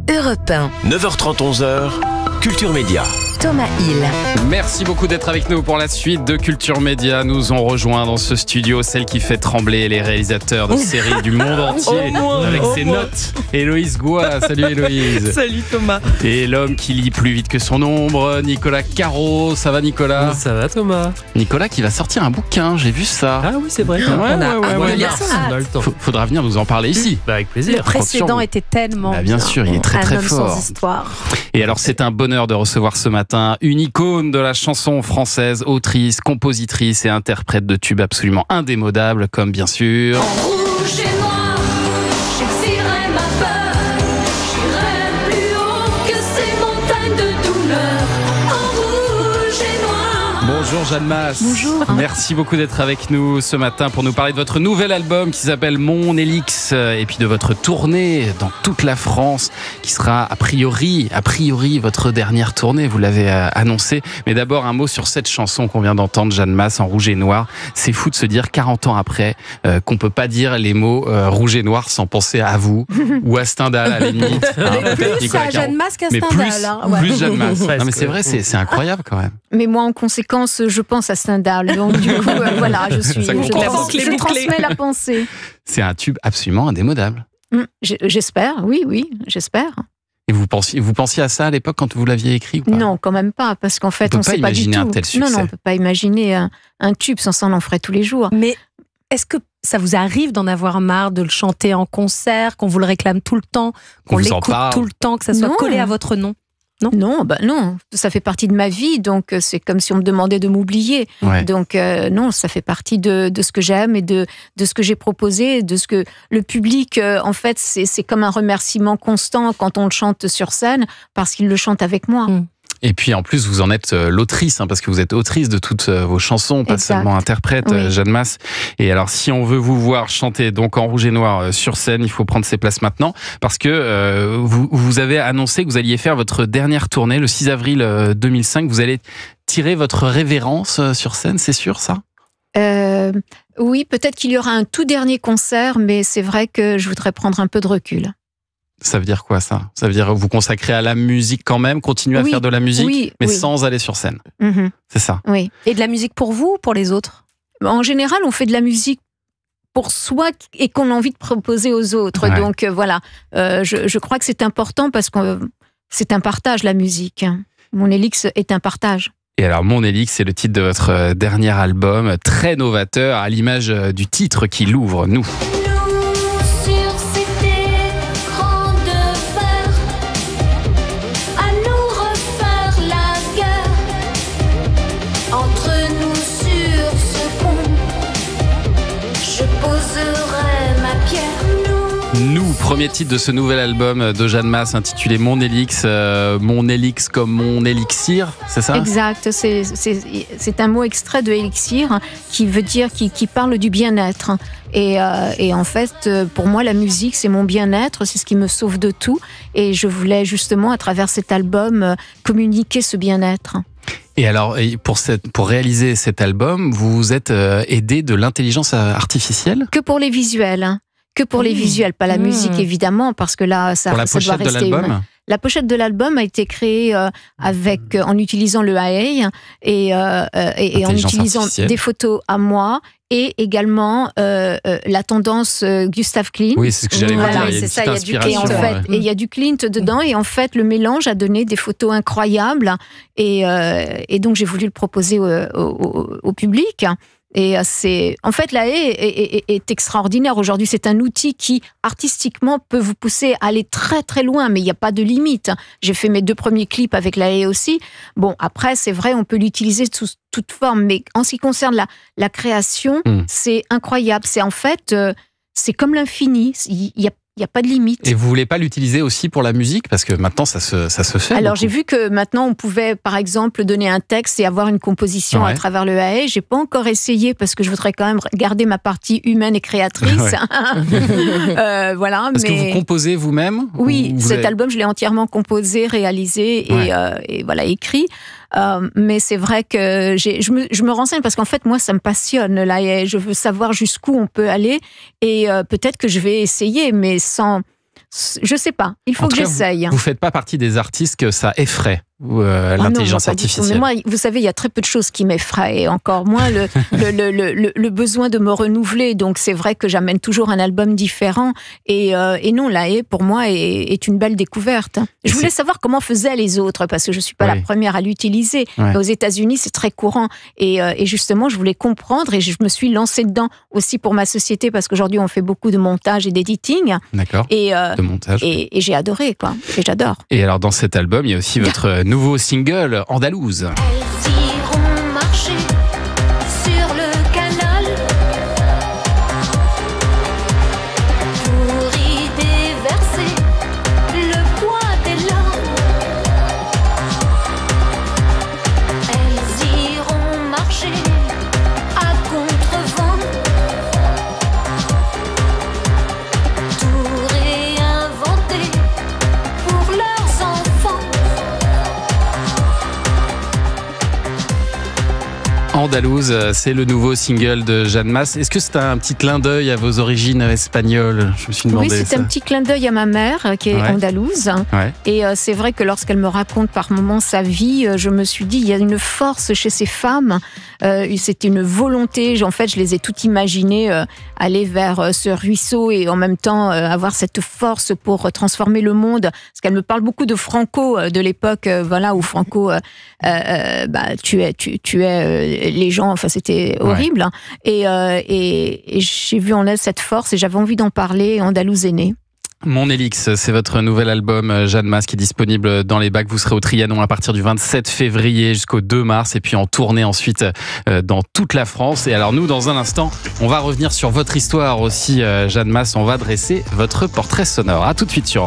Europe 1. 9h30, 11h, Culture Média. Thomas Hill. Merci beaucoup d'être avec nous pour la suite de Culture Média. Nous ont rejoint dans ce studio celle qui fait trembler les réalisateurs de séries du monde entier avec ses notes. Héloïse Goua. Salut Héloïse. Salut Thomas. Et l'homme qui lit plus vite que son ombre, Nicolas Caro. Ça va Nicolas? Ça va Thomas. Nicolas qui va sortir un bouquin, j'ai vu ça. Ah oui, c'est vrai. On On a lire ça. On a le temps. Faudra venir nous en parler ici. Avec plaisir. Le précédent était tellement bien sûr, il est très très un homme fort. sans histoire. Et alors c'est un bonheur de recevoir ce matin une icône de la chanson française, autrice, compositrice et interprète de tubes absolument indémodables comme bien sûr... Rouge et noir, j'exilerai ma peur, j'irai plus haut que ces montagnes de douleur. En rouge et noir. Bonjour Jeanne Masse. Bonjour. Merci beaucoup d'être avec nous ce matin pour nous parler de votre nouvel album qui s'appelle Mon Élix et puis de votre tournée dans toute la France qui sera a priori votre dernière tournée, vous l'avez annoncé. Mais d'abord un mot sur cette chanson qu'on vient d'entendre, Jeanne Masse, en rouge et noir. C'est fou de se dire 40 ans après qu'on peut pas dire les mots rouge et noir sans penser à vous ou à Stendhal à la limite. Plus à Jeanne Masse qu'à Stendhal. Plus Jeanne Masse. Non mais c'est vrai, c'est incroyable quand même. Mais moi, en conséquence, je pense à Stendhal. Donc, du coup, voilà, je transmets la pensée. C'est un tube absolument indémodable. J'espère, oui, j'espère. Et vous pensiez à ça à l'époque quand vous l'aviez écrit ou pas? Non, quand même pas, parce qu'en fait, on ne sait pas du tout. On peut pas imaginer un tel succès. Non, on ne peut pas imaginer un tube, sans ça, on en ferait tous les jours. Mais est-ce que ça vous arrive d'en avoir marre de le chanter en concert, qu'on vous le réclame tout le temps, qu'on l'écoute tout le temps, que ça soit collé à votre nom? Non, ça fait partie de ma vie, donc c'est comme si on me demandait de m'oublier. Ouais. Donc non, ça fait partie de ce que j'aime et de ce que j'ai proposé, de ce que le public, en fait, c'est comme un remerciement constant quand on le chante sur scène, parce qu'il le chante avec moi. Et puis en plus, vous en êtes l'autrice, parce que vous êtes autrice de toutes vos chansons, pas seulement interprète, oui. Jeanne Masse. Et alors, si on veut vous voir chanter donc en rouge et noir sur scène, il faut prendre ses places maintenant, parce que vous avez annoncé que vous alliez faire votre dernière tournée le 6 avril 2005. Vous allez tirer votre révérence sur scène, c'est sûr ça? Oui, peut-être qu'il y aura un tout dernier concert, mais c'est vrai que je voudrais prendre un peu de recul. Ça veut dire quoi ça? Ça veut dire vous consacrer à la musique quand même, continuer à faire de la musique, mais sans aller sur scène. C'est ça? Oui. Et de la musique pour vous ou pour les autres? En général, on fait de la musique pour soi et qu'on a envie de proposer aux autres. Ouais. Donc voilà, je crois que c'est important parce que c'est un partage, la musique. Mon Élix est un partage. Et alors, Mon Élix, c'est le titre de votre dernier album, très novateur, à l'image du titre qui l'ouvre, Nous. Nous, premier titre de ce nouvel album de Jeanne Masse intitulé Mon Élix. Mon Élix comme mon élixir, c'est ça? Exact, c'est un mot extrait de élixir qui veut dire, qui parle du bien-être. Et en fait, pour moi, la musique, c'est mon bien-être, c'est ce qui me sauve de tout. Et je voulais justement, à travers cet album, communiquer ce bien-être. Et alors, pour réaliser cet album, vous vous êtes aidé de l'intelligence artificielle? Que pour les visuels. Que pour les visuels, pas la musique évidemment, parce que là, ça doit rester pochette de l'album humain. La pochette de l'album a été créée en utilisant le AI et en utilisant des photos à moi et également la tendance Gustav Klimt. Oui, c'est ce que j'allais vous dire. Il y a une petite inspiration. Et il y a du Klimt dedans et en fait, le mélange a donné des photos incroyables et donc j'ai voulu le proposer au public. Et en fait, la haie est extraordinaire. Aujourd'hui, c'est un outil qui, artistiquement, peut vous pousser à aller très, très loin, mais il n'y a pas de limite. J'ai fait mes 2 premiers clips avec la haie aussi. Bon, après, c'est vrai, on peut l'utiliser sous toute forme, mais en ce qui concerne la création, c'est incroyable. C'est en fait, c'est comme l'infini. Il n'y a pas de limite. Et vous voulez pas l'utiliser aussi pour la musique? Parce que maintenant, ça se fait. Alors, j'ai vu que maintenant, on pouvait, par exemple, donner un texte et avoir une composition à travers le AI. J'ai pas encore essayé parce que je voudrais quand même garder ma partie humaine et créatrice. Voilà. Est-ce que vous composez vous-même? Oui, cet album, je l'ai entièrement composé, réalisé et voilà, écrit. Mais c'est vrai que je me renseigne parce qu'en fait, moi, ça me passionne. Là, et je veux savoir jusqu'où on peut aller et peut-être que je vais essayer, mais sans je sais pas. Il faut que j'essaye. Vous faites pas partie des artistes que ça effraie, l'intelligence artificielle. Mais moi, vous savez, il y a très peu de choses qui m'effraient, et encore moins le besoin de me renouveler. Donc c'est vrai que j'amène toujours un album différent. Et non, la haie pour moi est une belle découverte. Je voulais savoir comment faisaient les autres, parce que je suis pas la première à l'utiliser. Mais aux États-Unis, c'est très courant. Et justement, je voulais comprendre, et je me suis lancée dedans aussi pour ma société, parce qu'aujourd'hui on fait beaucoup de montage et d'editing. D'accord. De montage. Et j'ai adoré, quoi. Et j'adore. Et alors dans cet album, il y a aussi votre nouveau single, Andalouse. Elles iront marcher sur le canal pour y déverser le poids des larmes. Elles iront marcher à contre-vent, tout réinventer pour leurs enfants. Andalouse, c'est le nouveau single de Jeanne Masse. Est-ce que c'est un petit clin d'œil à vos origines espagnoles? Je me suis demandé. Oui, c'est un petit clin d'œil à ma mère qui est andalouse. Ouais. Et c'est vrai que lorsqu'elle me raconte par moments sa vie, je me suis dit, il y a une force chez ces femmes. C'était une volonté. En fait, je les ai toutes imaginées aller vers ce ruisseau et en même temps avoir cette force pour transformer le monde. Parce qu'elle me parle beaucoup de Franco, de l'époque, où Franco tuait les gens. Enfin, c'était horrible. Hein. Et j'ai vu en elle cette force et j'avais envie d'en parler. Andalouse est née. Mon Élix, c'est votre nouvel album, Jeanne Masse, qui est disponible dans les bacs. Vous serez au Trianon à partir du 27 février jusqu'au 2 mars et puis en tournée ensuite dans toute la France. Et alors nous, dans un instant, on va revenir sur votre histoire aussi, Jeanne Masse. On va dresser votre portrait sonore. À tout de suite sur